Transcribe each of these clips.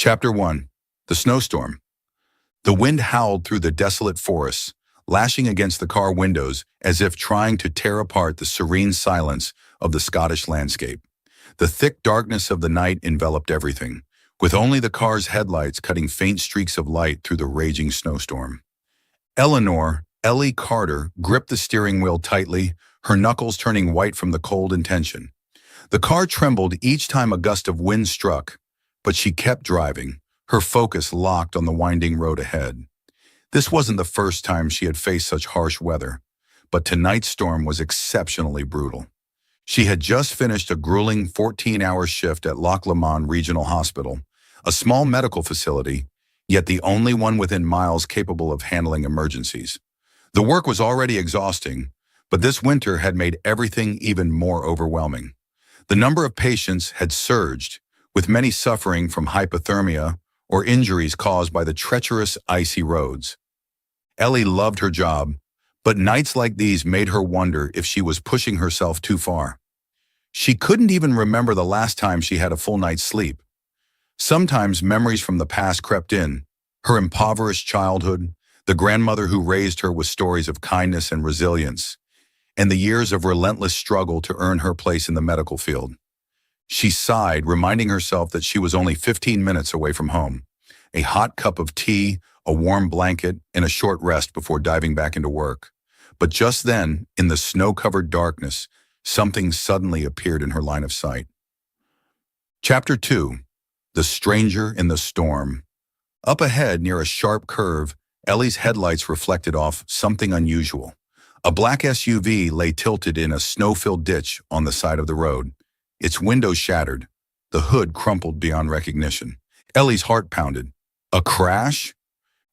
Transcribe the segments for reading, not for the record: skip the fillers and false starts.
Chapter 1. The Snowstorm. The wind howled through the desolate forests, lashing against the car windows as if trying to tear apart the serene silence of the Scottish landscape. The thick darkness of the night enveloped everything, with only the car's headlights cutting faint streaks of light through the raging snowstorm. Ellie Carter, gripped the steering wheel tightly, her knuckles turning white from the cold and tension. The car trembled each time a gust of wind struck, but she kept driving, her focus locked on the winding road ahead. This wasn't the first time she had faced such harsh weather, but tonight's storm was exceptionally brutal. She had just finished a grueling 14-hour shift at Loch Lomond Regional Hospital, a small medical facility, yet the only one within miles capable of handling emergencies. The work was already exhausting, but this winter had made everything even more overwhelming. The number of patients had surged, with many suffering from hypothermia or injuries caused by the treacherous, icy roads. Ellie loved her job, but nights like these made her wonder if she was pushing herself too far. She couldn't even remember the last time she had a full night's sleep. Sometimes memories from the past crept in, her impoverished childhood, the grandmother who raised her with stories of kindness and resilience, and the years of relentless struggle to earn her place in the medical field. She sighed, reminding herself that she was only 15 minutes away from home. A hot cup of tea, a warm blanket, and a short rest before diving back into work. But just then, in the snow-covered darkness, something suddenly appeared in her line of sight. Chapter 2. The Stranger in the Storm. Up ahead, near a sharp curve, Ellie's headlights reflected off something unusual. A black SUV lay tilted in a snow-filled ditch on the side of the road. Its windows shattered, the hood crumpled beyond recognition. Ellie's heart pounded. A crash?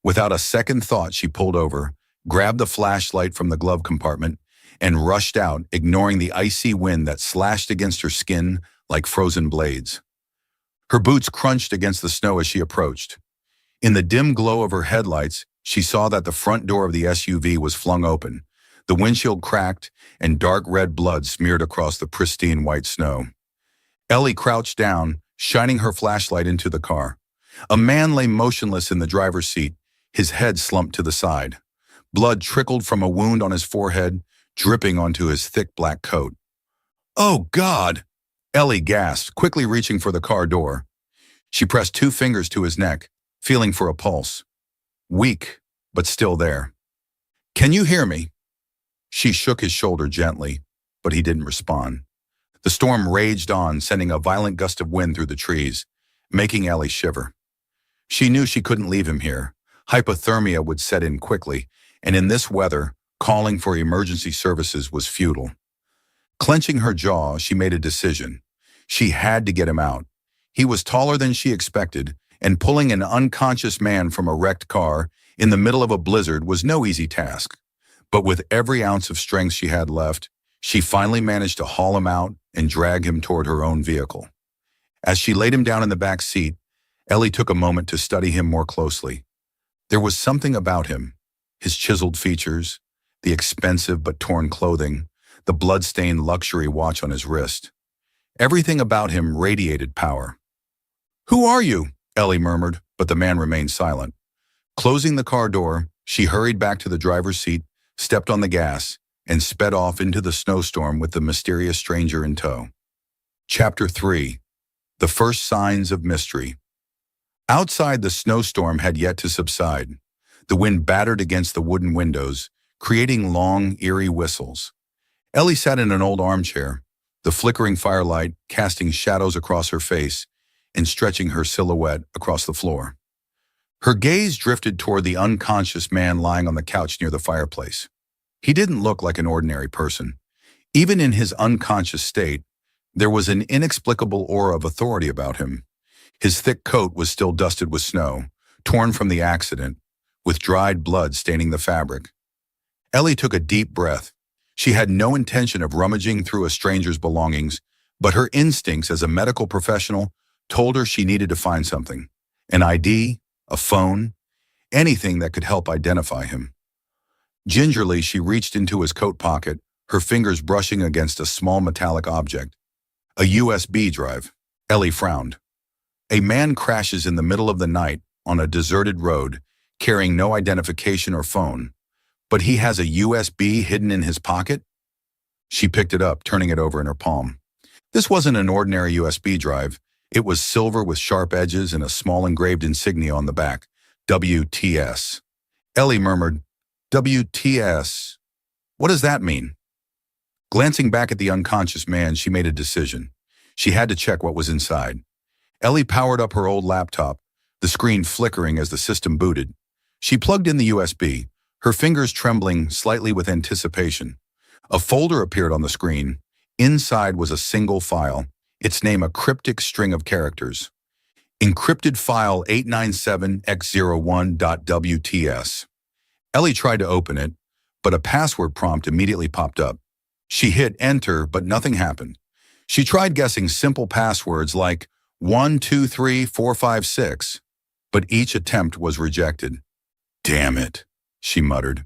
Without a second thought, she pulled over, grabbed the flashlight from the glove compartment, and rushed out, ignoring the icy wind that slashed against her skin like frozen blades. Her boots crunched against the snow as she approached. In the dim glow of her headlights, she saw that the front door of the SUV was flung open. The windshield cracked, and dark red blood smeared across the pristine white snow. Ellie crouched down, shining her flashlight into the car. A man lay motionless in the driver's seat, his head slumped to the side. Blood trickled from a wound on his forehead, dripping onto his thick black coat. "Oh, God!" Ellie gasped, quickly reaching for the car door. She pressed 2 fingers to his neck, feeling for a pulse. Weak, but still there. "Can you hear me?" She shook his shoulder gently, but he didn't respond. The storm raged on, sending a violent gust of wind through the trees, making Ellie shiver. She knew she couldn't leave him here. Hypothermia would set in quickly, and in this weather, calling for emergency services was futile. Clenching her jaw, she made a decision. She had to get him out. He was taller than she expected, and pulling an unconscious man from a wrecked car in the middle of a blizzard was no easy task. But with every ounce of strength she had left, she finally managed to haul him out and drag him toward her own vehicle. As she laid him down in the back seat, Ellie took a moment to study him more closely. There was something about him, his chiseled features, the expensive but torn clothing, the blood-stained luxury watch on his wrist. Everything about him radiated power. "Who are you?" Ellie murmured, but the man remained silent. Closing the car door, she hurried back to the driver's seat, stepped on the gas, and sped off into the snowstorm with the mysterious stranger in tow. Chapter 3. The First Signs of Mystery. Outside, the snowstorm had yet to subside. The wind battered against the wooden windows, creating long, eerie whistles. Ellie sat in an old armchair, the flickering firelight casting shadows across her face and stretching her silhouette across the floor. Her gaze drifted toward the unconscious man lying on the couch near the fireplace. He didn't look like an ordinary person. Even in his unconscious state, there was an inexplicable aura of authority about him. His thick coat was still dusted with snow, torn from the accident, with dried blood staining the fabric. Ellie took a deep breath. She had no intention of rummaging through a stranger's belongings, but her instincts as a medical professional told her she needed to find something. An ID, a phone, anything that could help identify him. Gingerly, she reached into his coat pocket, her fingers brushing against a small metallic object. A USB drive. Ellie frowned. A man crashes in the middle of the night on a deserted road, carrying no identification or phone, but he has a USB hidden in his pocket? She picked it up, turning it over in her palm. This wasn't an ordinary USB drive. It was silver with sharp edges and a small engraved insignia on the back. WTS. Ellie murmured, WTS. What does that mean? Glancing back at the unconscious man, she made a decision. She had to check what was inside. Ellie powered up her old laptop, the screen flickering as the system booted. She plugged in the USB, her fingers trembling slightly with anticipation. A folder appeared on the screen. Inside was a single file, its name a cryptic string of characters. Encrypted file 897x01.wts. Ellie tried to open it, but a password prompt immediately popped up. She hit enter, but nothing happened. She tried guessing simple passwords like 123456, but each attempt was rejected. Damn it, she muttered.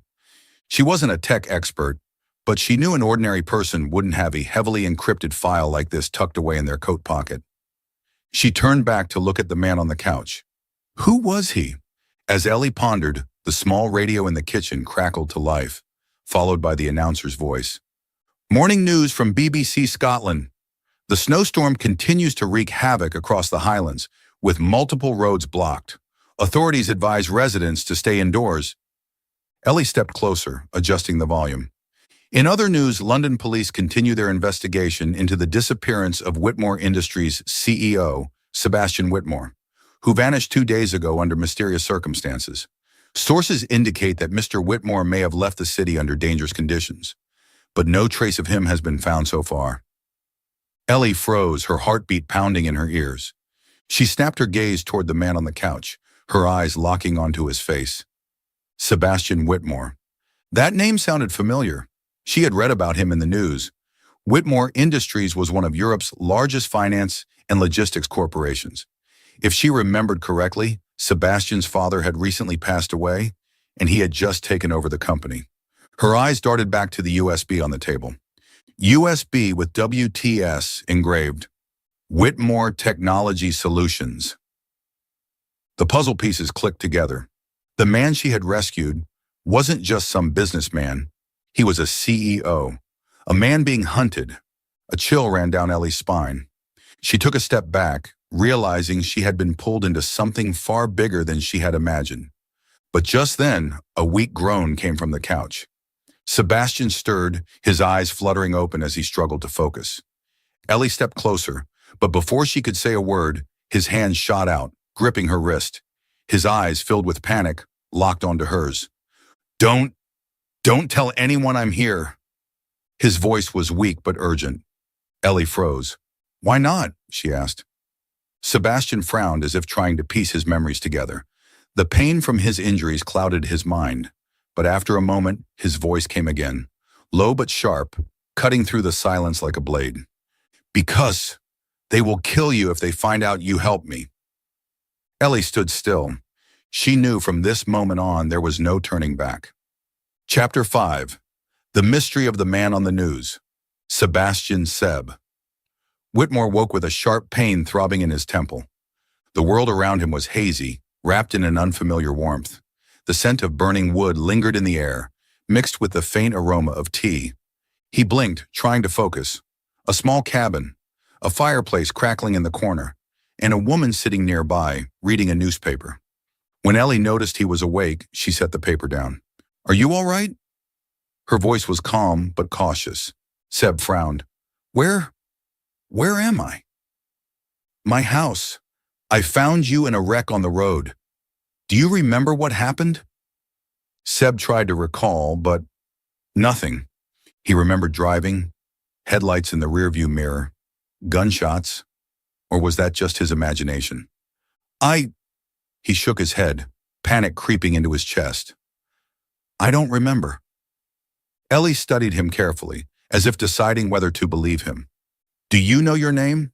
She wasn't a tech expert, but she knew an ordinary person wouldn't have a heavily encrypted file like this tucked away in their coat pocket. She turned back to look at the man on the couch. Who was he? As Ellie pondered, the small radio in the kitchen crackled to life, followed by the announcer's voice. Morning news from BBC Scotland. The snowstorm continues to wreak havoc across the Highlands, with multiple roads blocked. Authorities advise residents to stay indoors. Ellie stepped closer, adjusting the volume. In other news, London police continue their investigation into the disappearance of Whitmore Industries' CEO, Sebastian Whitmore, who vanished 2 days ago under mysterious circumstances. Sources indicate that Mr. Whitmore may have left the city under dangerous conditions, but no trace of him has been found so far. Ellie froze, her heartbeat pounding in her ears. She snapped her gaze toward the man on the couch, her eyes locking onto his face. Sebastian Whitmore. That name sounded familiar. She had read about him in the news. Whitmore Industries was one of Europe's largest finance and logistics corporations. If she remembered correctly, Sebastian's father had recently passed away, and he had just taken over the company. Her eyes darted back to the USB on the table. USB with WTS engraved. Whitmore Technology Solutions. The puzzle pieces clicked together. The man she had rescued wasn't just some businessman. He was a CEO, a man being hunted. A chill ran down Ellie's spine. She took a step back, realizing she had been pulled into something far bigger than she had imagined. But just then, a weak groan came from the couch. Sebastian stirred, his eyes fluttering open as he struggled to focus. Ellie stepped closer, but before she could say a word, his hand shot out, gripping her wrist. His eyes, filled with panic, locked onto hers. Don't tell anyone I'm here." His voice was weak but urgent. Ellie froze. "Why not?" she asked. Sebastian frowned as if trying to piece his memories together. The pain from his injuries clouded his mind, but after a moment, his voice came again, low but sharp, cutting through the silence like a blade. "Because they will kill you if they find out you helped me." Ellie stood still. She knew from this moment on there was no turning back. Chapter 5. The Mystery of the Man on the News. Sebastian Seb. Whitmore woke with a sharp pain throbbing in his temple. The world around him was hazy, wrapped in an unfamiliar warmth. The scent of burning wood lingered in the air, mixed with the faint aroma of tea. He blinked, trying to focus. A small cabin, a fireplace crackling in the corner, and a woman sitting nearby, reading a newspaper. When Ellie noticed he was awake, she set the paper down. "Are you all right?" Her voice was calm but cautious. Seb frowned. Where am I?" "My house. I found you in a wreck on the road. Do you remember what happened?" Seb tried to recall, but nothing. He remembered driving, headlights in the rearview mirror, gunshots, or was that just his imagination? He shook his head, panic creeping into his chest. "I don't remember." Ellie studied him carefully, as if deciding whether to believe him. "Do you know your name?"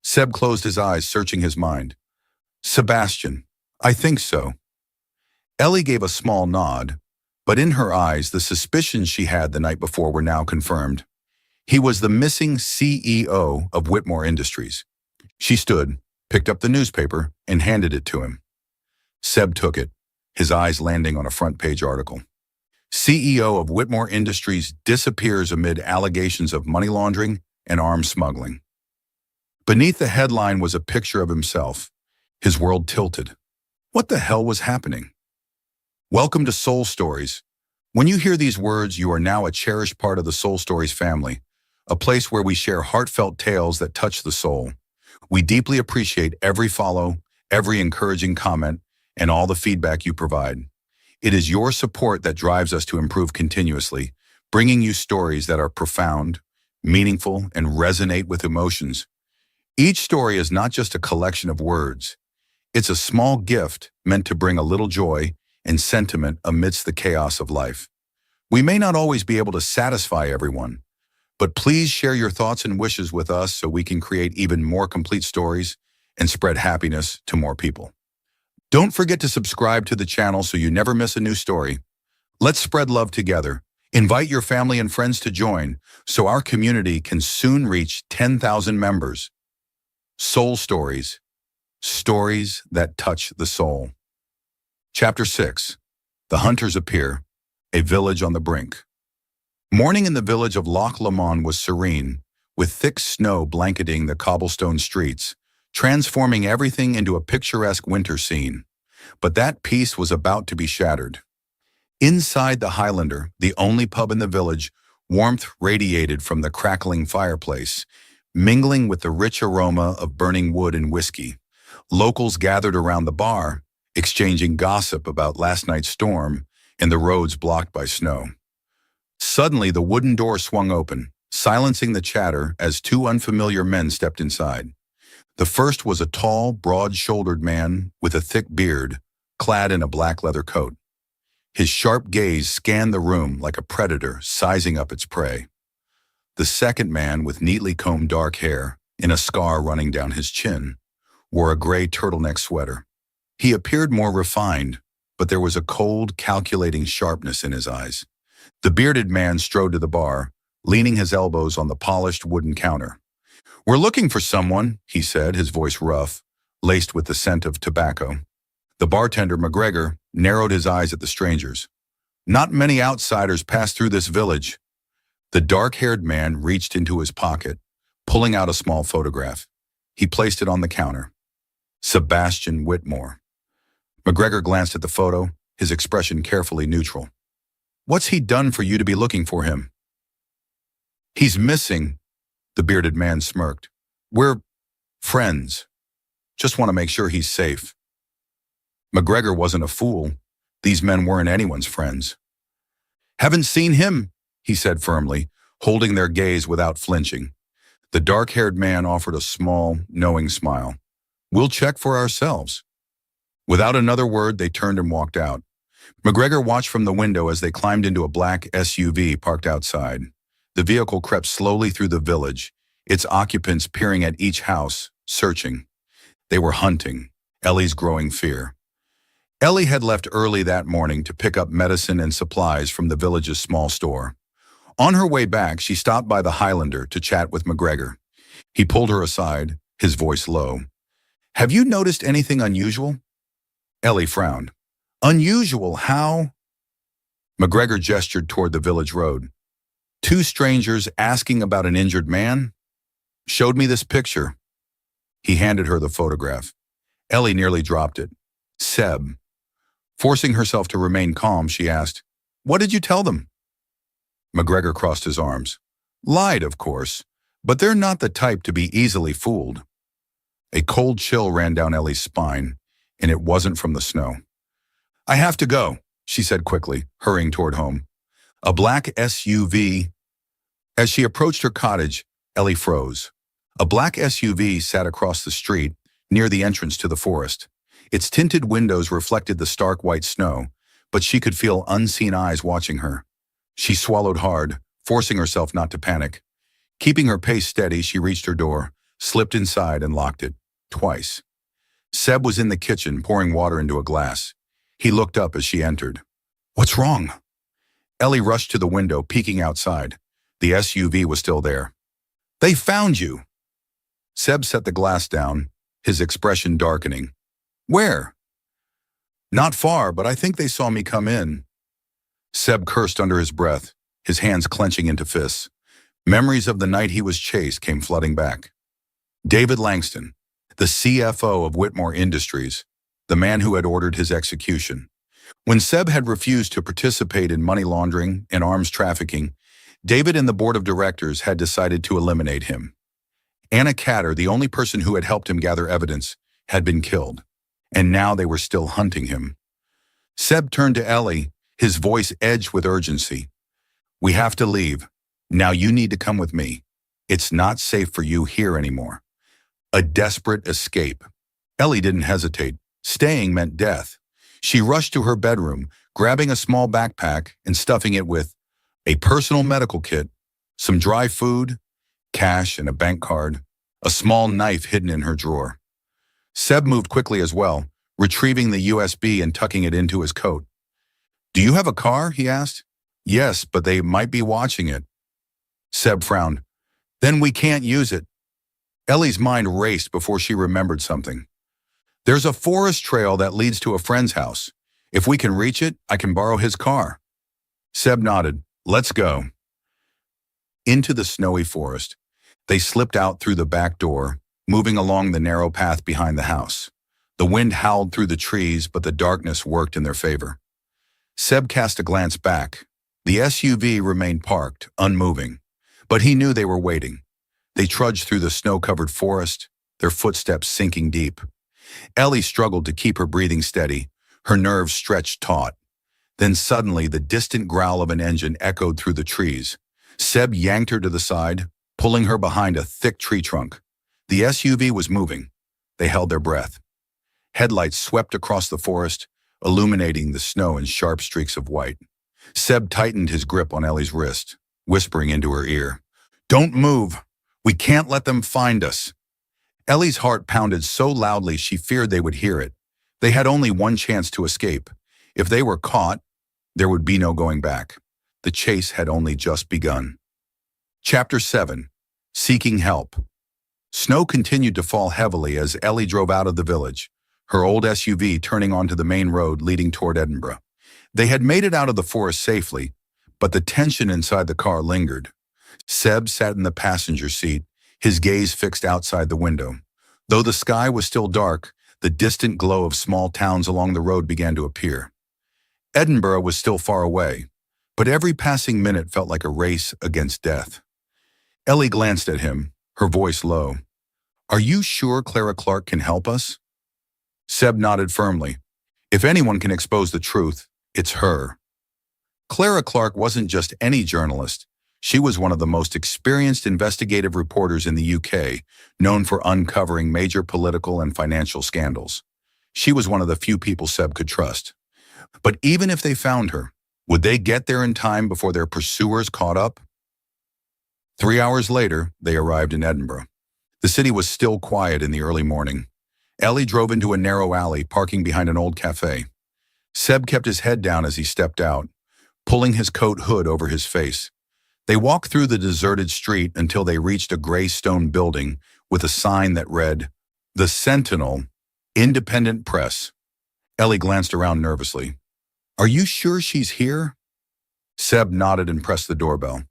Seb closed his eyes, searching his mind. "Sebastian. I think so." Ellie gave a small nod, but in her eyes the suspicions she had the night before were now confirmed. He was the missing CEO of Whitmore Industries. She stood, picked up the newspaper, and handed it to him. Seb took it, his eyes landing on a front-page article. CEO of Whitmore Industries disappears amid allegations of money laundering and arms smuggling. Beneath the headline was a picture of himself. His world tilted. What the hell was happening? Welcome to Soul Stories. When you hear these words, you are now a cherished part of the Soul Stories family, a place where we share heartfelt tales that touch the soul. We deeply appreciate every follow, every encouraging comment, and all the feedback you provide. It is your support that drives us to improve continuously, bringing you stories that are profound, meaningful, and resonate with emotions. Each story is not just a collection of words. It's a small gift meant to bring a little joy and sentiment amidst the chaos of life. We may not always be able to satisfy everyone, but please share your thoughts and wishes with us so we can create even more complete stories and spread happiness to more people. Don't forget to subscribe to the channel so you never miss a new story. Let's spread love together. Invite your family and friends to join so our community can soon reach 10,000 members. Soul Stories, stories that touch the soul. Chapter 6. The Hunters Appear, a village on the brink. Morning in the village of Loch Lomond was serene, with thick snow blanketing the cobblestone streets, transforming everything into a picturesque winter scene. But that peace was about to be shattered. Inside the Highlander, the only pub in the village, warmth radiated from the crackling fireplace, mingling with the rich aroma of burning wood and whiskey. Locals gathered around the bar, exchanging gossip about last night's storm and the roads blocked by snow. Suddenly, the wooden door swung open, silencing the chatter as two unfamiliar men stepped inside. The first was a tall, broad-shouldered man with a thick beard, clad in a black leather coat. His sharp gaze scanned the room like a predator sizing up its prey. The second man, with neatly combed dark hair and a scar running down his chin, wore a gray turtleneck sweater. He appeared more refined, but there was a cold, calculating sharpness in his eyes. The bearded man strode to the bar, leaning his elbows on the polished wooden counter. "We're looking for someone," he said, his voice rough, laced with the scent of tobacco. The bartender, McGregor, narrowed his eyes at the strangers. "Not many outsiders pass through this village." The dark-haired man reached into his pocket, pulling out a small photograph. He placed it on the counter. Sebastian Whitmore. McGregor glanced at the photo, his expression carefully neutral. "What's he done for you to be looking for him?" "He's missing," the bearded man smirked. "We're friends. Just want to make sure he's safe." McGregor wasn't a fool. These men weren't anyone's friends. "Haven't seen him," he said firmly, holding their gaze without flinching. The dark-haired man offered a small, knowing smile. "We'll check for ourselves." Without another word, they turned and walked out. McGregor watched from the window as they climbed into a black SUV parked outside. The vehicle crept slowly through the village, its occupants peering at each house, searching. They were hunting, Ellie's growing fear. Ellie had left early that morning to pick up medicine and supplies from the village's small store. On her way back, she stopped by the Highlander to chat with McGregor. He pulled her aside, his voice low. "Have you noticed anything unusual?" Ellie frowned. "Unusual? How?" McGregor gestured toward the village road. "Two strangers asking about an injured man? Showed me this picture." He handed her the photograph. Ellie nearly dropped it. "Seb." Forcing herself to remain calm, she asked, "What did you tell them?" McGregor crossed his arms. "Lied, of course, but they're not the type to be easily fooled." A cold chill ran down Ellie's spine, and it wasn't from the snow. "I have to go," she said quickly, hurrying toward home. A black SUV. As she approached her cottage, Ellie froze. A black SUV sat across the street, near the entrance to the forest. Its tinted windows reflected the stark white snow, but she could feel unseen eyes watching her. She swallowed hard, forcing herself not to panic. Keeping her pace steady, she reached her door, slipped inside, and locked it, twice. Seb was in the kitchen, pouring water into a glass. He looked up as she entered. "What's wrong?" Ellie rushed to the window, peeking outside. The SUV was still there. "They found you!" Seb set the glass down, his expression darkening. Where? Not far, but I think they saw me come in. Seb cursed under his breath, his hands clenching into fists. Memories of the night he was chased came flooding back. David Langston, the CFO of Whitmore Industries, the man who had ordered his execution. When Seb had refused to participate in money laundering and arms trafficking, David and the board of directors had decided to eliminate him. Anna Catter, the only person who had helped him gather evidence, had been killed, and now they were still hunting him. Seb turned to Ellie, his voice edged with urgency. We have to leave. Now you need to come with me. It's not safe for you here anymore. A desperate escape. Ellie didn't hesitate. Staying meant death. She rushed to her bedroom, grabbing a small backpack and stuffing it with a personal medical kit, some dry food, cash and a bank card, a small knife hidden in her drawer. Seb moved quickly as well, retrieving the USB and tucking it into his coat. Do you have a car? He asked. Yes, but they might be watching it. Seb frowned. Then we can't use it. Ellie's mind raced before she remembered something. There's a forest trail that leads to a friend's house. If we can reach it, I can borrow his car. Seb nodded. Let's go. Into the snowy forest, they slipped out through the back door, moving along the narrow path behind the house. The wind howled through the trees, but the darkness worked in their favor. Seb cast a glance back. The SUV remained parked, unmoving, but he knew they were waiting. They trudged through the snow-covered forest, their footsteps sinking deep. Ellie struggled to keep her breathing steady, her nerves stretched taut. Then suddenly, the distant growl of an engine echoed through the trees. Seb yanked her to the side, pulling her behind a thick tree trunk. The SUV was moving. They held their breath. Headlights swept across the forest, illuminating the snow in sharp streaks of white. Seb tightened his grip on Ellie's wrist, whispering into her ear, "Don't move. We can't let them find us." Ellie's heart pounded so loudly she feared they would hear it. They had only one chance to escape. If they were caught, there would be no going back. The chase had only just begun. Chapter 7. Seeking Help. Snow continued to fall heavily as Ellie drove out of the village, her old SUV turning onto the main road leading toward Edinburgh. They had made it out of the forest safely, but the tension inside the car lingered. Seb sat in the passenger seat, his gaze fixed outside the window. Though the sky was still dark, the distant glow of small towns along the road began to appear. Edinburgh was still far away, but every passing minute felt like a race against death. Ellie glanced at him, her voice low. "Are you sure Clara Clark can help us?" Seb nodded firmly. "If anyone can expose the truth, it's her." Clara Clark wasn't just any journalist. She was one of the most experienced investigative reporters in the UK, known for uncovering major political and financial scandals. She was one of the few people Seb could trust. But even if they found her, would they get there in time before their pursuers caught up? 3 hours later, they arrived in Edinburgh. The city was still quiet in the early morning. Ellie drove into a narrow alley, parking behind an old cafe. Seb kept his head down as he stepped out, pulling his coat hood over his face. They walked through the deserted street until they reached a gray stone building with a sign that read, "The Sentinel, Independent Press." Ellie glanced around nervously. "Are you sure she's here?" Seb nodded and pressed the doorbell.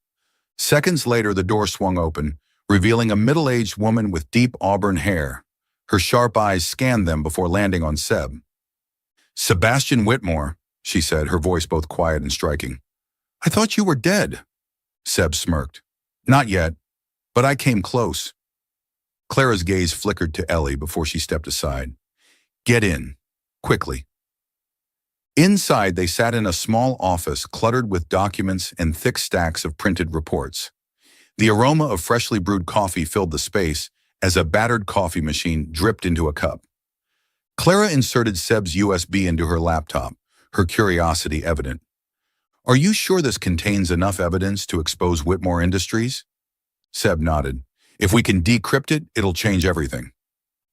Seconds later, the door swung open, revealing a middle-aged woman with deep auburn hair. Her sharp eyes scanned them before landing on Seb. "Sebastian Whitmore," she said, her voice both quiet and striking. "I thought you were dead." Seb smirked. "Not yet, but I came close." Clara's gaze flickered to Ellie before she stepped aside. "Get in, quickly." Inside, they sat in a small office cluttered with documents and thick stacks of printed reports. The aroma of freshly brewed coffee filled the space as a battered coffee machine dripped into a cup. Clara inserted Seb's USB into her laptop, her curiosity evident. "Are you sure this contains enough evidence to expose Whitmore Industries?" Seb nodded. "If we can decrypt it, it'll change everything."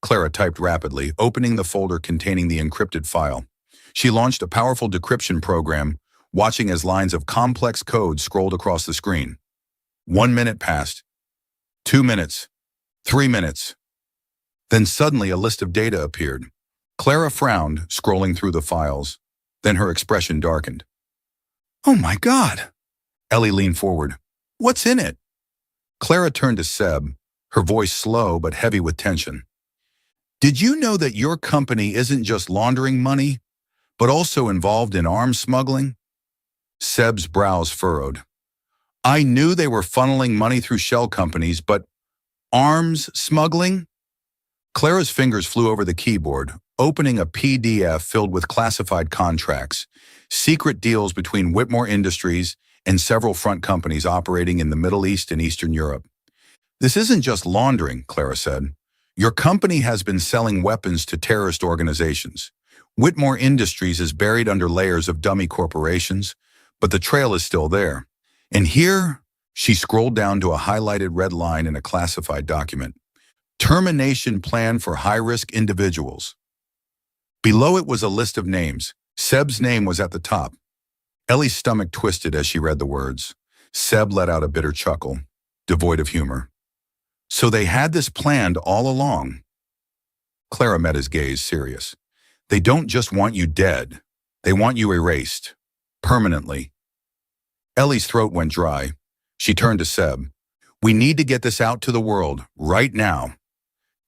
Clara typed rapidly, opening the folder containing the encrypted file. She launched a powerful decryption program, watching as lines of complex code scrolled across the screen. 1 minute passed. 2 minutes. 3 minutes. Then suddenly a list of data appeared. Clara frowned, scrolling through the files. Then her expression darkened. "Oh my God!" Ellie leaned forward. "What's in it?" Clara turned to Seb, her voice slow but heavy with tension. "Did you know that your company isn't just laundering money, but also involved in arms smuggling?" Seb's brows furrowed. "I knew they were funneling money through shell companies, but arms smuggling?" Clara's fingers flew over the keyboard, opening a PDF filled with classified contracts, secret deals between Whitmore Industries and several front companies operating in the Middle East and Eastern Europe. "This isn't just laundering," Clara said. "Your company has been selling weapons to terrorist organizations. Whitmore Industries is buried under layers of dummy corporations, but the trail is still there. And here," she scrolled down to a highlighted red line in a classified document. "Termination plan for high-risk individuals." Below it was a list of names. Seb's name was at the top. Ellie's stomach twisted as she read the words. Seb let out a bitter chuckle, devoid of humor. "So they had this planned all along." Clara met his gaze, serious. "They don't just want you dead. They want you erased. Permanently." Ellie's throat went dry. She turned to Seb. "We need to get this out to the world, right now."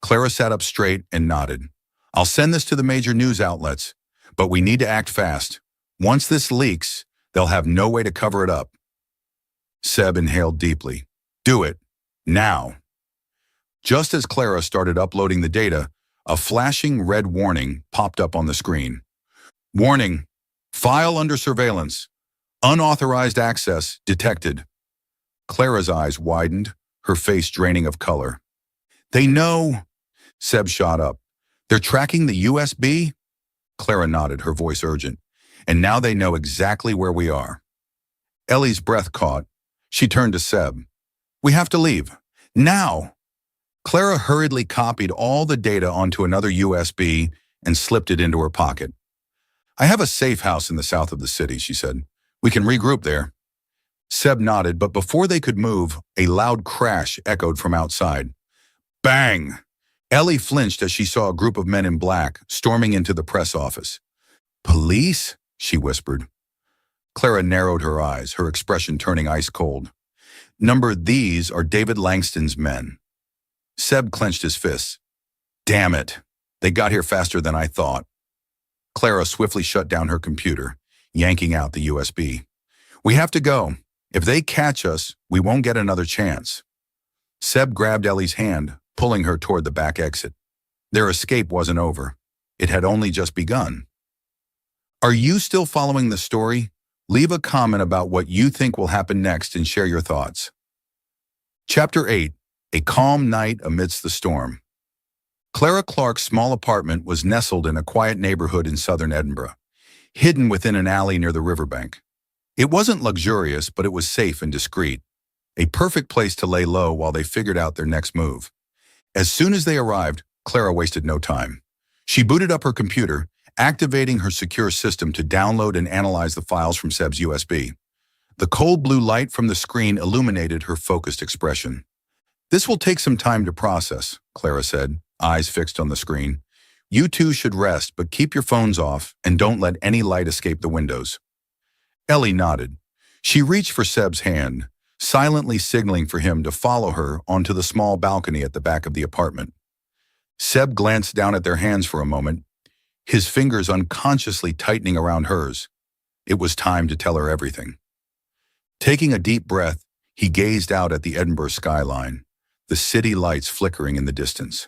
Clara sat up straight and nodded. "I'll send this to the major news outlets, but we need to act fast. Once this leaks, they'll have no way to cover it up." Seb inhaled deeply. "Do it. Now." Just as Clara started uploading the data, a flashing red warning popped up on the screen. "Warning. File under surveillance. Unauthorized access detected." Clara's eyes widened, her face draining of color. "They know." Seb shot up. "They're tracking the USB?" Clara nodded, her voice urgent. "And now they know exactly where we are." Ellie's breath caught. She turned to Seb. "We have to leave. Now!" Clara hurriedly copied all the data onto another USB and slipped it into her pocket. "I have a safe house in the south of the city," she said. "We can regroup there." Seb nodded, but before they could move, a loud crash echoed from outside. Bang! Ellie flinched as she saw a group of men in black storming into the press office. "Police?" she whispered. Clara narrowed her eyes, her expression turning ice cold. These are David Langston's men." Seb clenched his fists. "Damn it. They got here faster than I thought." Clara swiftly shut down her computer, yanking out the USB. "We have to go. If they catch us, we won't get another chance." Seb grabbed Ellie's hand, pulling her toward the back exit. Their escape wasn't over. It had only just begun. Are you still following the story? Leave a comment about what you think will happen next and share your thoughts. Chapter 8. A Calm Night Amidst the Storm. Clara Clark's small apartment was nestled in a quiet neighborhood in southern Edinburgh, hidden within an alley near the riverbank. It wasn't luxurious, but it was safe and discreet, a perfect place to lay low while they figured out their next move. As soon as they arrived, Clara wasted no time. She booted up her computer, activating her secure system to download and analyze the files from Seb's USB. The cold blue light from the screen illuminated her focused expression. "This will take some time to process," Clara said, eyes fixed on the screen. "You two should rest, but keep your phones off and don't let any light escape the windows." Ellie nodded. She reached for Seb's hand, silently signaling for him to follow her onto the small balcony at the back of the apartment. Seb glanced down at their hands for a moment, his fingers unconsciously tightening around hers. It was time to tell her everything. Taking a deep breath, he gazed out at the Edinburgh skyline, the city lights flickering in the distance.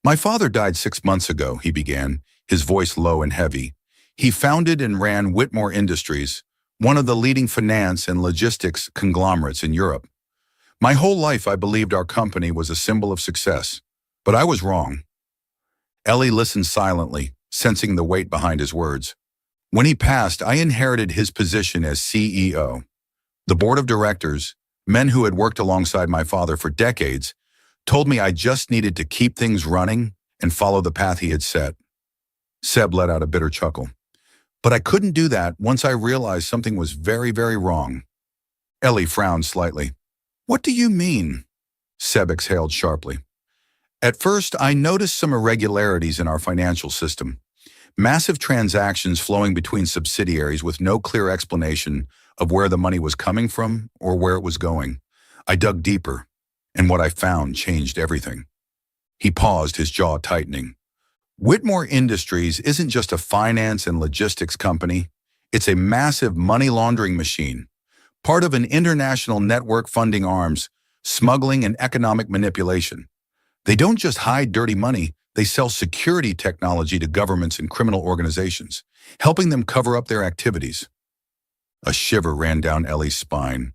"My father died 6 months ago," he began, his voice low and heavy. "He founded and ran Whitmore Industries, one of the leading finance and logistics conglomerates in Europe. My whole life I believed our company was a symbol of success, but I was wrong." Ellie listened silently, sensing the weight behind his words. "When he passed, I inherited his position as CEO. The board of directors, men who had worked alongside my father for decades, told me I just needed to keep things running and follow the path he had set." Seb let out a bitter chuckle. "But I couldn't do that once I realized something was very, very wrong." Ellie frowned slightly. "What do you mean?" Seb exhaled sharply. At first, I noticed some irregularities in our financial system. Massive transactions flowing between subsidiaries with no clear explanation of where the money was coming from or where it was going. I dug deeper, and what I found changed everything. He paused, his jaw tightening. Whitmore Industries isn't just a finance and logistics company. It's a massive money laundering machine, part of an international network funding arms, smuggling and economic manipulation. They don't just hide dirty money, they sell security technology to governments and criminal organizations, helping them cover up their activities. A shiver ran down Ellie's spine.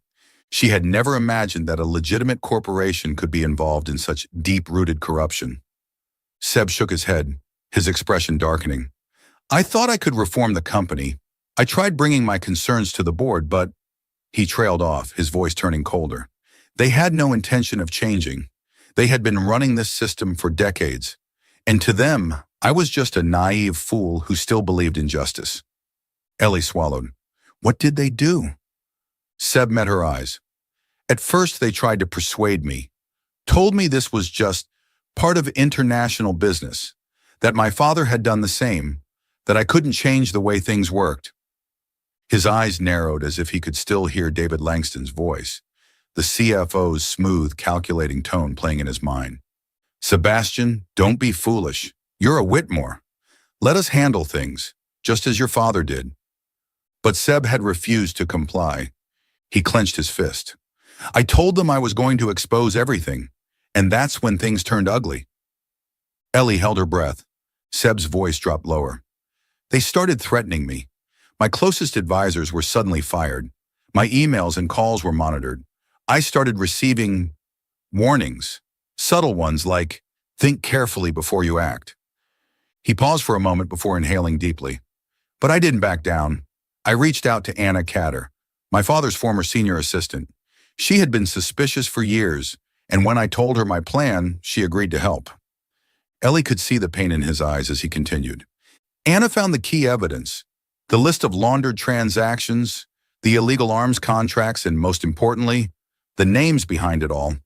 She had never imagined that a legitimate corporation could be involved in such deep-rooted corruption. Seb shook his head, his expression darkening. I thought I could reform the company. I tried bringing my concerns to the board, but he trailed off, his voice turning colder. They had no intention of changing. They had been running this system for decades. And to them, I was just a naive fool who still believed in justice. Ellie swallowed. What did they do? Seb met her eyes. At first, they tried to persuade me, told me this was just part of international business, that my father had done the same, that I couldn't change the way things worked. His eyes narrowed as if he could still hear David Langston's voice, the CFO's smooth, calculating tone playing in his mind. Sebastian, don't be foolish. You're a Whitmore. Let us handle things, just as your father did. But Seb had refused to comply. He clenched his fist. I told them I was going to expose everything, and that's when things turned ugly. Ellie held her breath. Seb's voice dropped lower. They started threatening me. My closest advisors were suddenly fired. My emails and calls were monitored. I started receiving warnings, subtle ones like, think carefully before you act. He paused for a moment before inhaling deeply. But I didn't back down. I reached out to Anna Catter, my father's former senior assistant. She had been suspicious for years, and when I told her my plan, she agreed to help. Ellie could see the pain in his eyes as he continued. Anna found the key evidence, the list of laundered transactions, the illegal arms contracts, and most importantly, the names behind it all.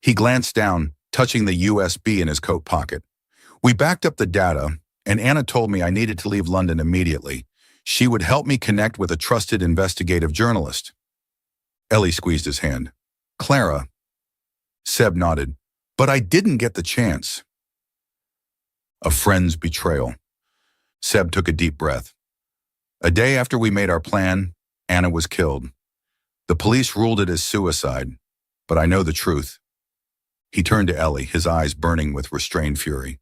He glanced down, touching the USB in his coat pocket. We backed up the data, and Anna told me I needed to leave London immediately. She would help me connect with a trusted investigative journalist. Ellie squeezed his hand. Clara. Seb nodded. But I didn't get the chance. A friend's betrayal. Seb took a deep breath. A day after we made our plan, Anna was killed. The police ruled it as suicide, but I know the truth. He turned to Ellie, his eyes burning with restrained fury.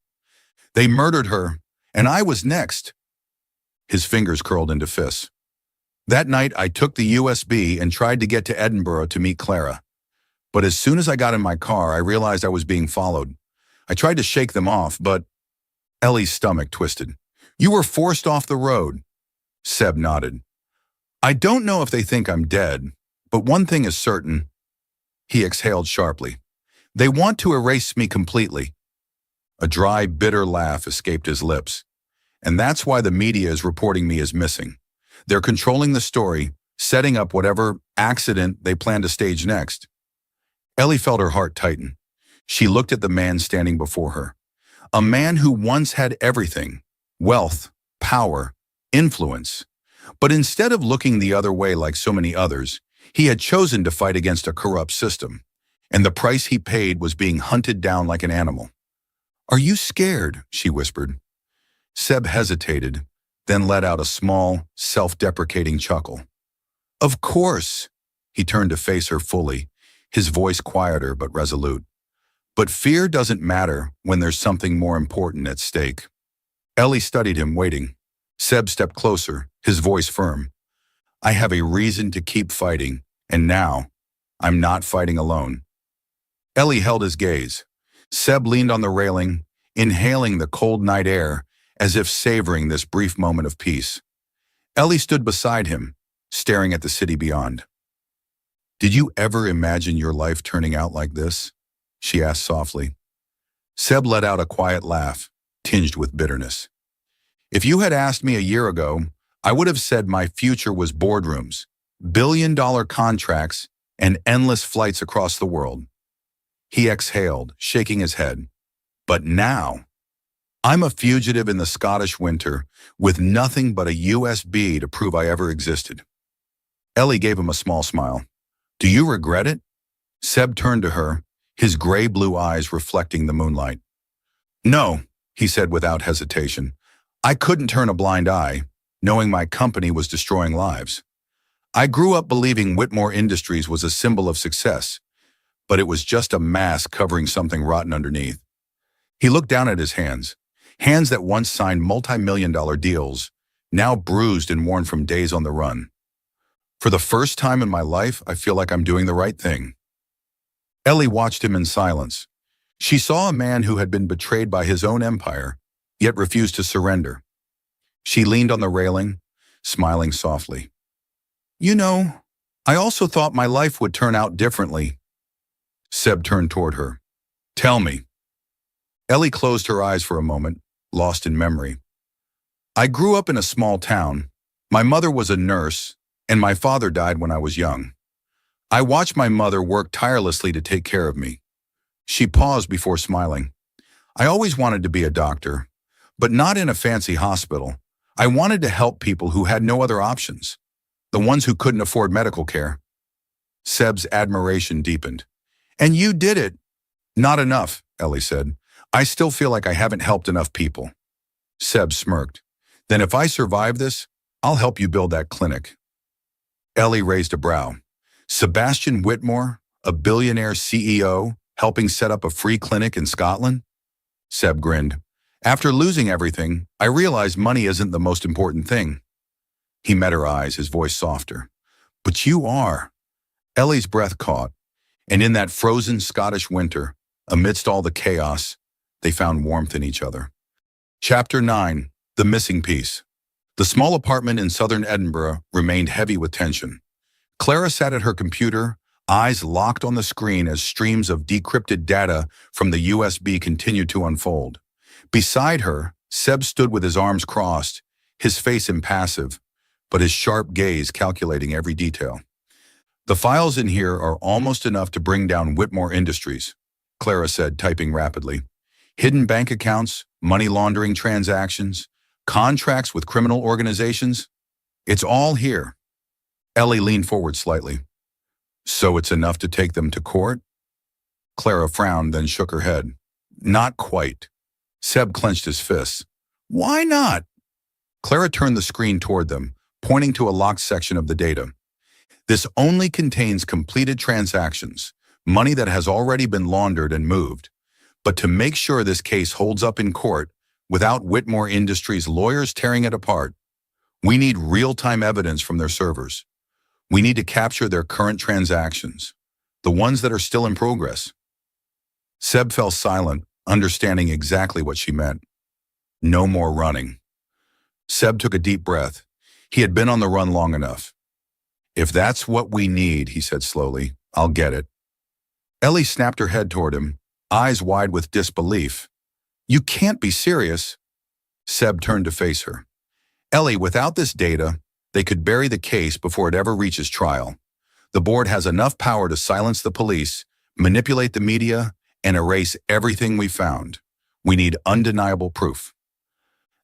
They murdered her, and I was next. His fingers curled into fists. That night, I took the USB and tried to get to Edinburgh to meet Clara. But as soon as I got in my car, I realized I was being followed. I tried to shake them off, but Ellie's stomach twisted. You were forced off the road. Seb nodded. I don't know if they think I'm dead, but one thing is certain. He exhaled sharply. They want to erase me completely. A dry, bitter laugh escaped his lips. And that's why the media is reporting me as missing. They're controlling the story, setting up whatever accident they plan to stage next. Ellie felt her heart tighten. She looked at the man standing before her. A man who once had everything, wealth, power, influence. But instead of looking the other way like so many others, he had chosen to fight against a corrupt system. And the price he paid was being hunted down like an animal. Are you scared? She whispered. Seb hesitated, then let out a small, self-deprecating chuckle. Of course. He turned to face her fully, his voice quieter but resolute. But fear doesn't matter when there's something more important at stake. Ellie studied him, waiting. Seb stepped closer, his voice firm. I have a reason to keep fighting, and now, I'm not fighting alone. Ellie held his gaze. Seb leaned on the railing, inhaling the cold night air, as if savoring this brief moment of peace. Ellie stood beside him, staring at the city beyond. Did you ever imagine your life turning out like this? She asked softly. Seb let out a quiet laugh, tinged with bitterness. If you had asked me a year ago, I would have said my future was boardrooms, billion-dollar contracts, and endless flights across the world. He exhaled, shaking his head. But now, I'm a fugitive in the Scottish winter with nothing but a USB to prove I ever existed. Ellie gave him a small smile. Do you regret it? Seb turned to her, his gray-blue eyes reflecting the moonlight. No, he said without hesitation. I couldn't turn a blind eye, knowing my company was destroying lives. I grew up believing Whitmore Industries was a symbol of success, but it was just a mask covering something rotten underneath. He looked down at his hands that once signed multi-million-dollar deals, now bruised and worn from days on the run. For the first time in my life, I feel like I'm doing the right thing. Ellie watched him in silence. She saw a man who had been betrayed by his own empire, yet refused to surrender. She leaned on the railing, smiling softly. You know, I also thought my life would turn out differently. Seb turned toward her. Tell me. Ellie closed her eyes for a moment, lost in memory. I grew up in a small town. My mother was a nurse, and my father died when I was young. I watched my mother work tirelessly to take care of me. She paused before smiling. I always wanted to be a doctor, but not in a fancy hospital. I wanted to help people who had no other options, the ones who couldn't afford medical care. Seb's admiration deepened. And you did it. Not enough, Ellie said. I still feel like I haven't helped enough people. Seb smirked. Then if I survive this, I'll help you build that clinic. Ellie raised a brow. Sebastian Whitmore, a billionaire CEO, helping set up a free clinic in Scotland? Seb grinned. After losing everything, I realized money isn't the most important thing. He met her eyes, his voice softer. But you are. Ellie's breath caught, and in that frozen Scottish winter, amidst all the chaos, they found warmth in each other. Chapter 9. The Missing Piece. The small apartment in southern Edinburgh remained heavy with tension. Clara sat at her computer, eyes locked on the screen as streams of decrypted data from the USB continued to unfold. Beside her, Seb stood with his arms crossed, his face impassive, but his sharp gaze calculating every detail. The files in here are almost enough to bring down Whitmore Industries, Clara said, typing rapidly. Hidden bank accounts, money laundering transactions, contracts with criminal organizations. It's all here. Ellie leaned forward slightly. So it's enough to take them to court? Clara frowned, then shook her head. Not quite. Seb clenched his fists. Why not? Clara turned the screen toward them, pointing to a locked section of the data. This only contains completed transactions, money that has already been laundered and moved. But to make sure this case holds up in court, without Whitmore Industries' lawyers tearing it apart, we need real-time evidence from their servers. We need to capture their current transactions, the ones that are still in progress. Seb fell silent, understanding exactly what she meant. No more running. Seb took a deep breath. He had been on the run long enough. If that's what we need, he said slowly, I'll get it. Ellie snapped her head toward him, eyes wide with disbelief. You can't be serious. Seb turned to face her. Ellie, without this data, they could bury the case before it ever reaches trial. The board has enough power to silence the police, manipulate the media, and erase everything we found. We need undeniable proof.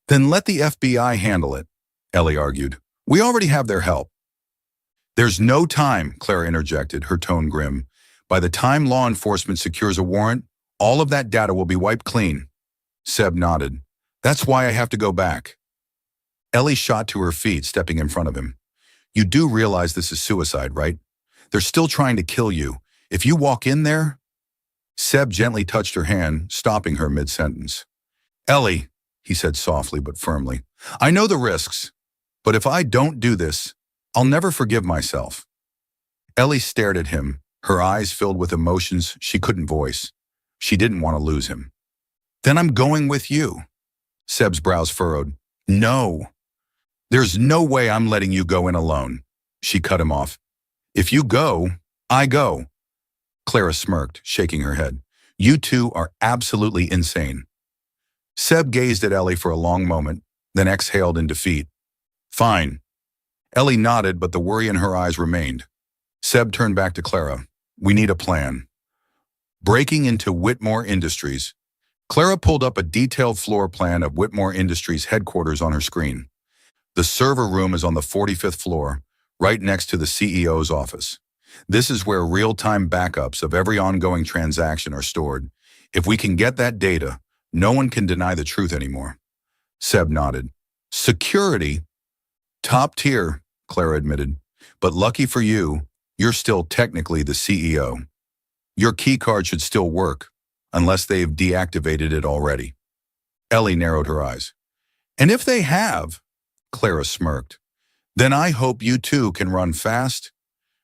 Then let the FBI handle it, Ellie argued. We already have their help. There's no time, Clara interjected, her tone grim. By the time law enforcement secures a warrant, all of that data will be wiped clean. Seb nodded. That's why I have to go back. Ellie shot to her feet, stepping in front of him. You do realize this is suicide, right? They're still trying to kill you. If you walk in there... Seb gently touched her hand, stopping her mid-sentence. Ellie, he said softly but firmly, I know the risks, but if I don't do this, I'll never forgive myself. Ellie stared at him, her eyes filled with emotions she couldn't voice. She didn't want to lose him. Then I'm going with you. Seb's brows furrowed. No. There's no way I'm letting you go in alone. She cut him off. If you go, I go. Clara smirked, shaking her head. You two are absolutely insane. Seb gazed at Ellie for a long moment, then exhaled in defeat. Fine. Ellie nodded, but the worry in her eyes remained. Seb turned back to Clara. We need a plan. Breaking into Whitmore Industries, Clara pulled up a detailed floor plan of Whitmore Industries headquarters on her screen. The server room is on the 45th floor, right next to the CEO's office. This is where real-time backups of every ongoing transaction are stored. If we can get that data, no one can deny the truth anymore. Seb nodded. Security? Top tier, Clara admitted. But lucky for you, you're still technically the CEO. Your keycard should still work, unless they've deactivated it already. Ellie narrowed her eyes. And if they have, Clara smirked, then I hope you too can run fast.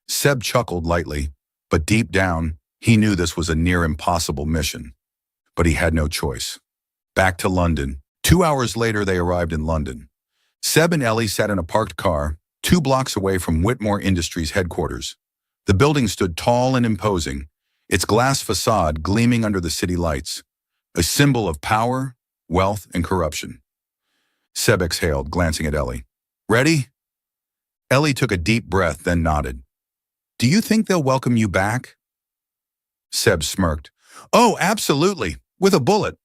Seb chuckled lightly, but deep down, he knew this was a near impossible mission. But he had no choice. Back to London. 2 hours later, they arrived in London. Seb and Ellie sat in a parked car, 2 blocks away from Whitmore Industries headquarters. The building stood tall and imposing, its glass facade gleaming under the city lights, a symbol of power, wealth, and corruption. Seb exhaled, glancing at Ellie. Ready? Ellie took a deep breath, then nodded. Do you think they'll welcome you back? Seb smirked. Oh, absolutely, with a bullet.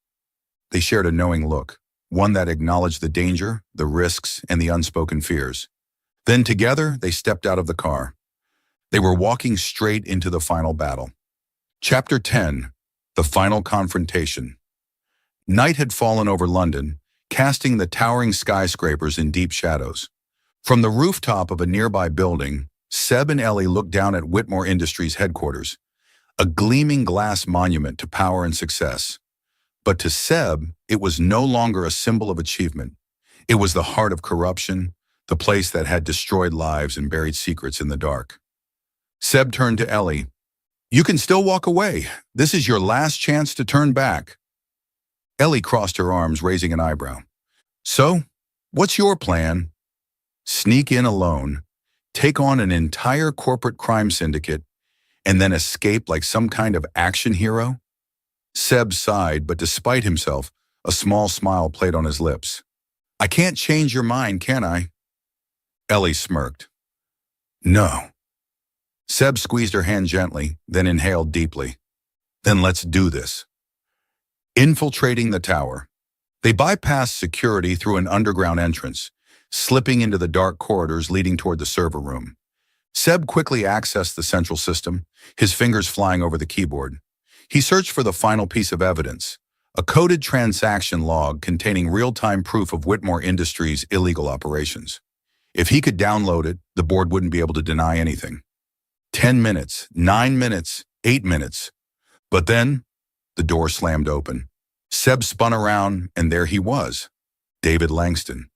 They shared a knowing look, one that acknowledged the danger, the risks, and the unspoken fears. Then together, they stepped out of the car. They were walking straight into the final battle. Chapter 10, The Final Confrontation. Night had fallen over London, casting the towering skyscrapers in deep shadows. From the rooftop of a nearby building, Seb and Ellie looked down at Whitmore Industries headquarters, a gleaming glass monument to power and success. But to Seb, it was no longer a symbol of achievement. It was the heart of corruption, the place that had destroyed lives and buried secrets in the dark. Seb turned to Ellie. You can still walk away. This is your last chance to turn back. Ellie crossed her arms, raising an eyebrow. So, what's your plan? Sneak in alone, take on an entire corporate crime syndicate, and then escape like some kind of action hero? Seb sighed, but despite himself, a small smile played on his lips. I can't change your mind, can I? Ellie smirked. No. Seb squeezed her hand gently, then inhaled deeply. Then let's do this. Infiltrating the tower. They bypassed security through an underground entrance, slipping into the dark corridors leading toward the server room. Seb quickly accessed the central system, his fingers flying over the keyboard. He searched for the final piece of evidence, a coded transaction log containing real-time proof of Whitmore Industries' illegal operations. If he could download it, the board wouldn't be able to deny anything. 10 minutes, 9 minutes, 8 minutes. But then, the door slammed open. Seb spun around, and there he was, David Langston.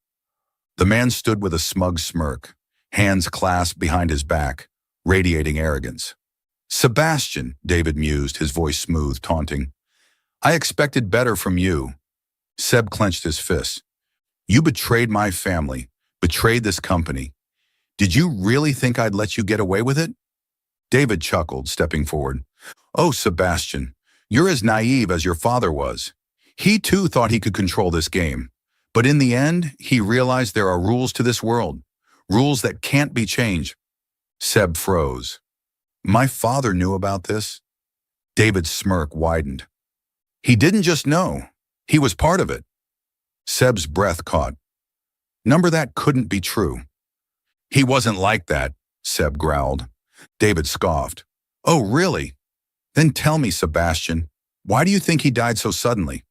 The man stood with a smug smirk, hands clasped behind his back, radiating arrogance. Sebastian, David mused, his voice smooth, taunting. I expected better from you. Seb clenched his fists. You betrayed my family, betrayed this company. Did you really think I'd let you get away with it? David chuckled, stepping forward. Oh, Sebastian, you're as naive as your father was. He too thought he could control this game. But in the end, he realized there are rules to this world, rules that can't be changed. Seb froze. My father knew about this? David's smirk widened. He didn't just know. He was part of it. Seb's breath caught. Number that couldn't be true. He wasn't like that, Seb growled. David scoffed. Oh, really? Then tell me, Sebastian, why do you think he died so suddenly?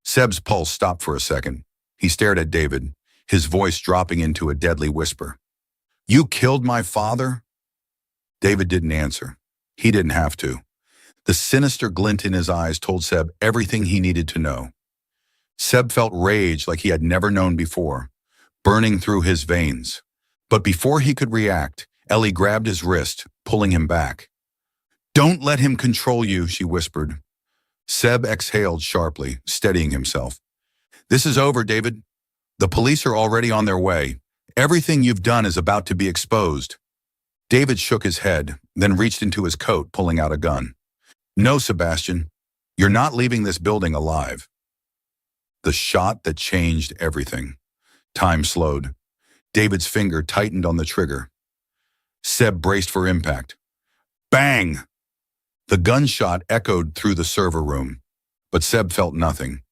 Seb's pulse stopped for a second. He stared at David, his voice dropping into a deadly whisper. You killed my father? David didn't answer. He didn't have to. The sinister glint in his eyes told Seb everything he needed to know. Seb felt rage like he had never known before, burning through his veins. But before he could react, Ellie grabbed his wrist, pulling him back. Don't let him control you, she whispered. Seb exhaled sharply, steadying himself. This is over, David. The police are already on their way. Everything you've done is about to be exposed. David shook his head, then reached into his coat, pulling out a gun. No, Sebastian, you're not leaving this building alive. The shot that changed everything. Time slowed. David's finger tightened on the trigger. Seb braced for impact. Bang! The gunshot echoed through the server room. But Seb felt nothing.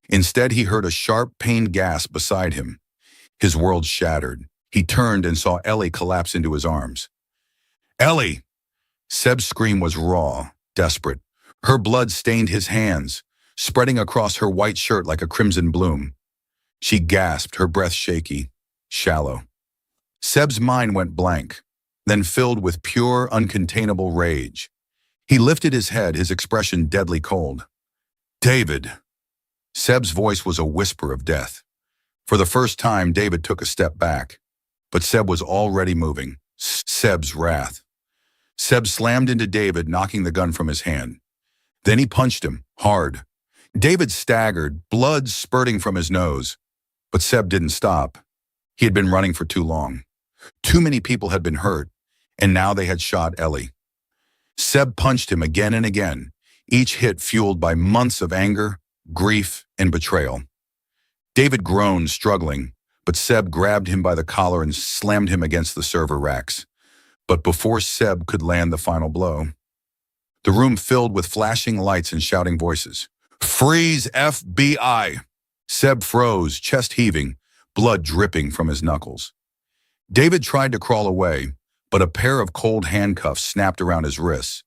Instead, he heard a sharp, pained gasp beside him. His world shattered. He turned and saw Ellie collapse into his arms. "Ellie!" Seb's scream was raw, desperate. Her blood stained his hands, spreading across her white shirt like a crimson bloom. She gasped, her breath shaky, shallow. Seb's mind went blank, then filled with pure, uncontainable rage. He lifted his head, his expression deadly cold. "David!" Seb's voice was a whisper of death. For the first time, David took a step back. But Seb was already moving. Seb's wrath. Seb slammed into David, knocking the gun from his hand. Then he punched him, hard. David staggered, blood spurting from his nose. But Seb didn't stop. He had been running for too long. Too many people had been hurt, and now they had shot Ellie. Seb punched him again and again, each hit fueled by months of anger, grief, and betrayal. David groaned, struggling, but Seb grabbed him by the collar and slammed him against the server racks. But before Seb could land the final blow, the room filled with flashing lights and shouting voices. "Freeze, FBI!" Seb froze, chest heaving, blood dripping from his knuckles. David tried to crawl away, but a pair of cold handcuffs snapped around his wrists.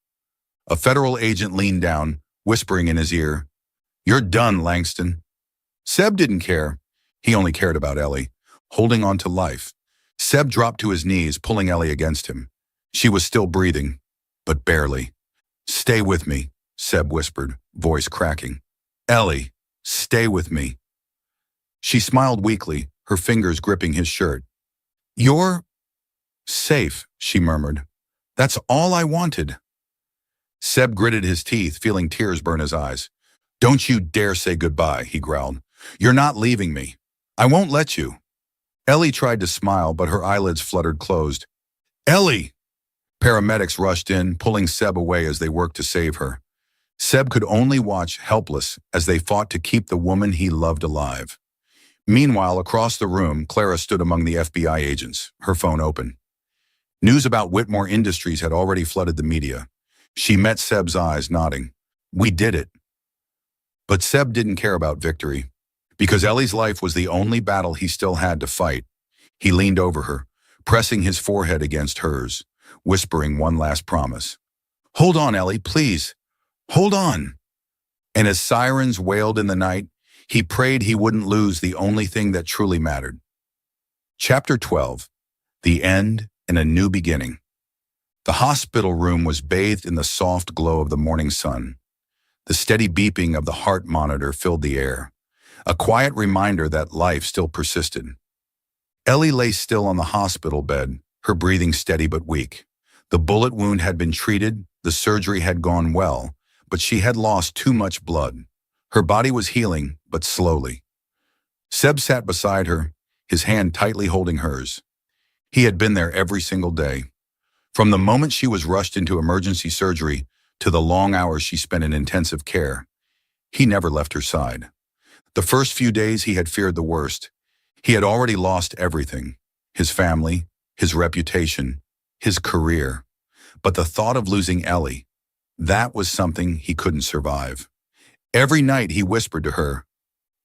A federal agent leaned down, whispering in his ear, "You're done, Langston." Seb didn't care. He only cared about Ellie, holding on to life. Seb dropped to his knees, pulling Ellie against him. She was still breathing, but barely. "Stay with me," Seb whispered, voice cracking. "Ellie, stay with me." She smiled weakly, her fingers gripping his shirt. "You're safe," she murmured. "That's all I wanted." Seb gritted his teeth, feeling tears burn his eyes. "Don't you dare say goodbye," he growled. "You're not leaving me. I won't let you." Ellie tried to smile, but her eyelids fluttered closed. "Ellie!" Paramedics rushed in, pulling Seb away as they worked to save her. Seb could only watch, helpless, as they fought to keep the woman he loved alive. Meanwhile, across the room, Clara stood among the FBI agents, her phone open. News about Whitmore Industries had already flooded the media. She met Seb's eyes, nodding. "We did it." But Seb didn't care about victory, because Ellie's life was the only battle he still had to fight. He leaned over her, pressing his forehead against hers, whispering one last promise. "Hold on, Ellie, please. Hold on." And as sirens wailed in the night, he prayed he wouldn't lose the only thing that truly mattered. Chapter 12. The End and a New Beginning. The hospital room was bathed in the soft glow of the morning sun. The steady beeping of the heart monitor filled the air, a quiet reminder that life still persisted. Ellie lay still on the hospital bed, her breathing steady but weak. The bullet wound had been treated, the surgery had gone well, but she had lost too much blood. Her body was healing, but slowly. Seb sat beside her, his hand tightly holding hers. He had been there every single day. From the moment she was rushed into emergency surgery to the long hours she spent in intensive care, he never left her side. The first few days he had feared the worst. He had already lost everything, his family, his reputation, his career. But the thought of losing Ellie, that was something he couldn't survive. Every night he whispered to her,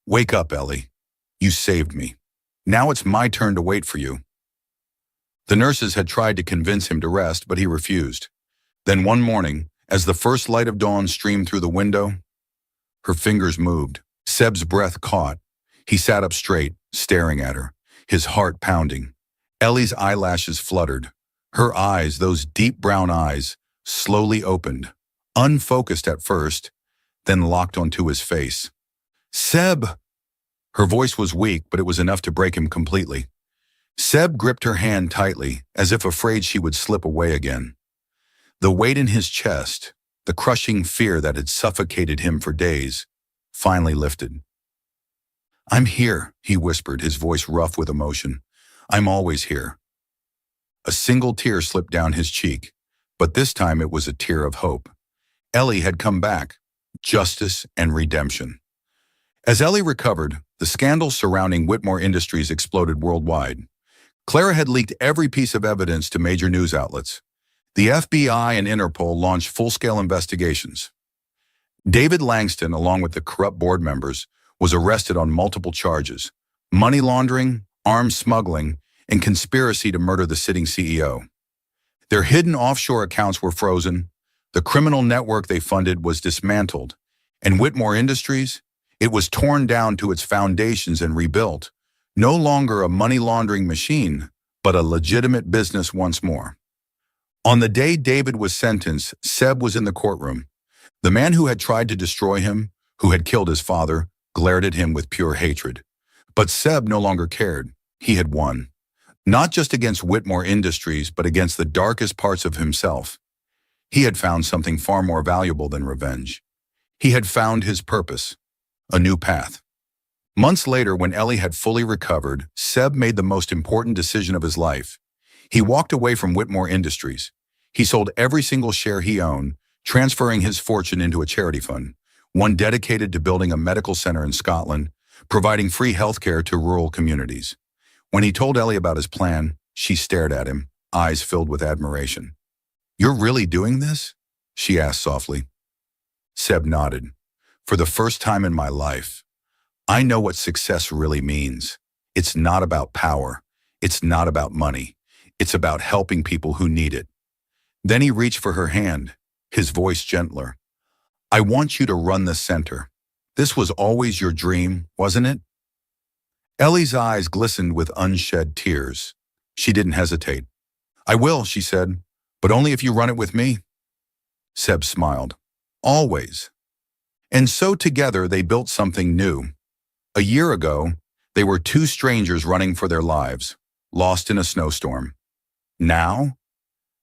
"Wake up, Ellie. You saved me. Now it's my turn to wait for you." The nurses had tried to convince him to rest, but he refused. Then one morning, as the first light of dawn streamed through the window, her fingers moved. Seb's breath caught. He sat up straight, staring at her, his heart pounding. Ellie's eyelashes fluttered. Her eyes, those deep brown eyes, slowly opened, unfocused at first, then locked onto his face. "Seb!" Her voice was weak, but it was enough to break him completely. Seb gripped her hand tightly, as if afraid she would slip away again. The weight in his chest, the crushing fear that had suffocated him for days, finally lifted. "I'm here," he whispered, his voice rough with emotion. "I'm always here." A single tear slipped down his cheek, but this time it was a tear of hope. Ellie had come back. Justice and redemption. As Ellie recovered, the scandal surrounding Whitmore Industries exploded worldwide. Clara had leaked every piece of evidence to major news outlets. The FBI and Interpol launched full-scale investigations. David Langston, along with the corrupt board members, was arrested on multiple charges: money laundering, arms smuggling, and conspiracy to murder the sitting CEO. Their hidden offshore accounts were frozen, the criminal network they funded was dismantled, and Whitmore Industries, it was torn down to its foundations and rebuilt, no longer a money laundering machine, but a legitimate business once more. On the day David was sentenced, Seb was in the courtroom. The man who had tried to destroy him, who had killed his father, glared at him with pure hatred. But Seb no longer cared. He had won. Not just against Whitmore Industries, but against the darkest parts of himself. He had found something far more valuable than revenge. He had found his purpose, a new path. Months later, when Ellie had fully recovered, Seb made the most important decision of his life. He walked away from Whitmore Industries. He sold every single share he owned, transferring his fortune into a charity fund, one dedicated to building a medical center in Scotland, providing free healthcare to rural communities. When he told Ellie about his plan, she stared at him, eyes filled with admiration. "You're really doing this?" she asked softly. Seb nodded. "For the first time in my life, I know what success really means. It's not about power. It's not about money. It's about helping people who need it." Then he reached for her hand, his voice gentler. "I want you to run the center. This was always your dream, wasn't it?" Ellie's eyes glistened with unshed tears. She didn't hesitate. "I will," she said, "but only if you run it with me." Seb smiled. "Always." And so together they built something new. A year ago, they were two strangers running for their lives, lost in a snowstorm. Now,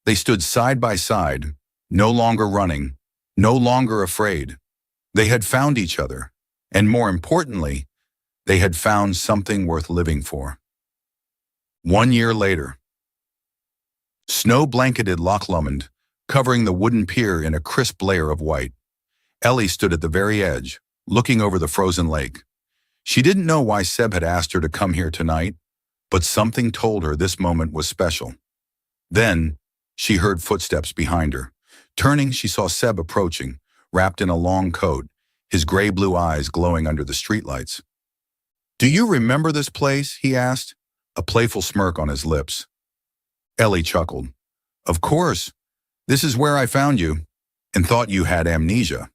they stood side by side, no longer running, no longer afraid. They had found each other, and more importantly, they had found something worth living for. 1 year later, snow blanketed Loch Lomond, covering the wooden pier in a crisp layer of white. Ellie stood at the very edge, looking over the frozen lake. She didn't know why Seb had asked her to come here tonight, but something told her this moment was special. Then, she heard footsteps behind her. Turning, she saw Seb approaching, wrapped in a long coat, his gray-blue eyes glowing under the streetlights. "Do you remember this place?" he asked, a playful smirk on his lips. Ellie chuckled. "Of course. This is where I found you, and thought you had amnesia."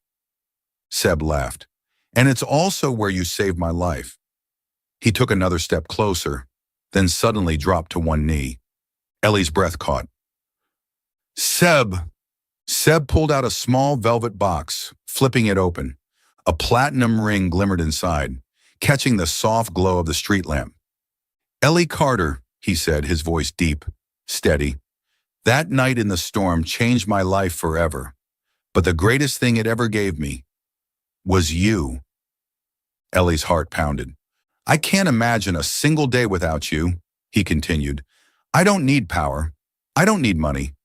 Seb laughed. "And it's also where you saved my life." He took another step closer, then suddenly dropped to one knee. Ellie's breath caught. "Seb!" Seb pulled out a small velvet box, flipping it open. A platinum ring glimmered inside, catching the soft glow of the street lamp. "Ellie Carter," he said, his voice deep, steady. "That night in the storm changed my life forever. But the greatest thing it ever gave me was you." Ellie's heart pounded. "I can't imagine a single day without you," he continued. "I don't need power. I don't need money.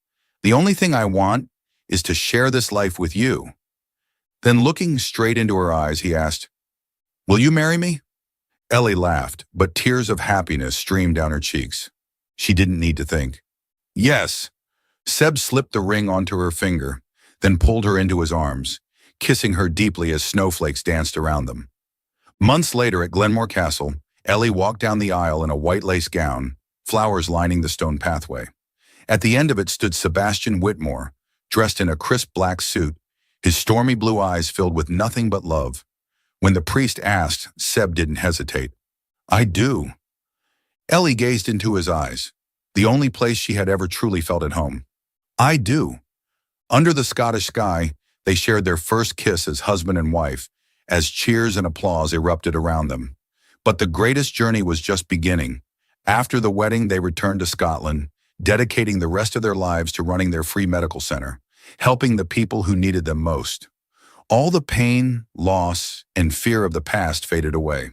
The only thing I want is to share this life with you." Then looking straight into her eyes, he asked, "Will you marry me?" Ellie laughed, but tears of happiness streamed down her cheeks. She didn't need to think. "Yes." Seb slipped the ring onto her finger, then pulled her into his arms, kissing her deeply as snowflakes danced around them. Months later at Glenmore Castle, Ellie walked down the aisle in a white lace gown, flowers lining the stone pathway. At the end of it stood Sebastian Whitmore, dressed in a crisp black suit, his stormy blue eyes filled with nothing but love. When the priest asked, Seb didn't hesitate. "I do." Ellie gazed into his eyes, the only place she had ever truly felt at home. "I do." Under the Scottish sky, they shared their first kiss as husband and wife, as cheers and applause erupted around them. But the greatest journey was just beginning. After the wedding, they returned to Scotland, dedicating the rest of their lives to running their free medical center, helping the people who needed them most. All the pain, loss, and fear of the past faded away.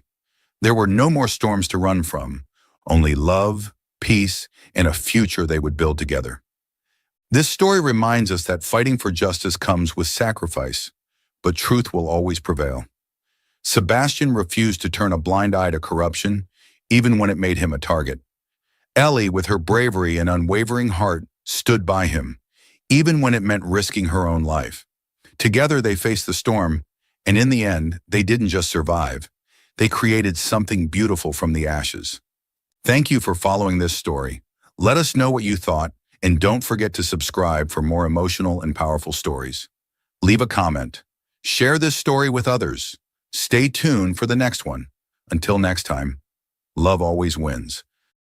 There were no more storms to run from, only love, peace, and a future they would build together. This story reminds us that fighting for justice comes with sacrifice, but truth will always prevail. Sebastian refused to turn a blind eye to corruption, even when it made him a target. Ellie, with her bravery and unwavering heart, stood by him, even when it meant risking her own life. Together they faced the storm, and in the end, they didn't just survive. They created something beautiful from the ashes. Thank you for following this story. Let us know what you thought, and don't forget to subscribe for more emotional and powerful stories. Leave a comment. Share this story with others. Stay tuned for the next one. Until next time, love always wins.